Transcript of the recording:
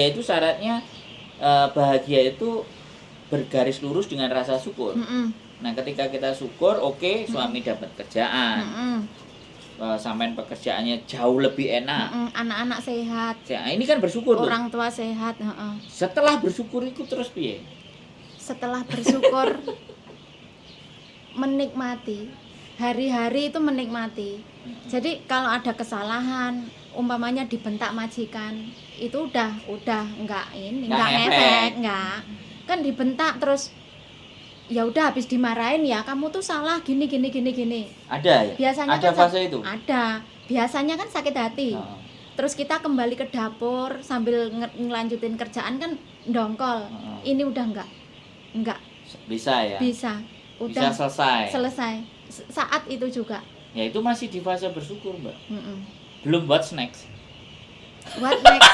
Itu syaratnya bahagia itu bergaris lurus dengan rasa syukur. Nah, ketika kita syukur, oke, suami dapat kerjaan. Sampean pekerjaannya jauh lebih enak. Anak-anak sehat. Ini kan bersyukur tuh. Orang tua sehat. Setelah bersyukur itu terus piye? Setelah bersyukur menikmati. Hari-hari itu menikmati. Jadi kalau ada kesalahan, umpamanya dibentak majikan, itu udah enggak ngefek, enggak. Kan dibentak terus ya udah habis dimarahin ya, kamu tuh salah gini. Ada ya? Biasanya ada kan fase itu? Ada. Biasanya kan sakit hati. Terus kita kembali ke dapur sambil ngelanjutin kerjaan kan dongkol. Ini udah enggak. Bisa ya? Bisa. Udah bisa selesai. Saat itu juga. Ya itu masih di fase bersyukur, Mbak. Belum buat snacks. What next?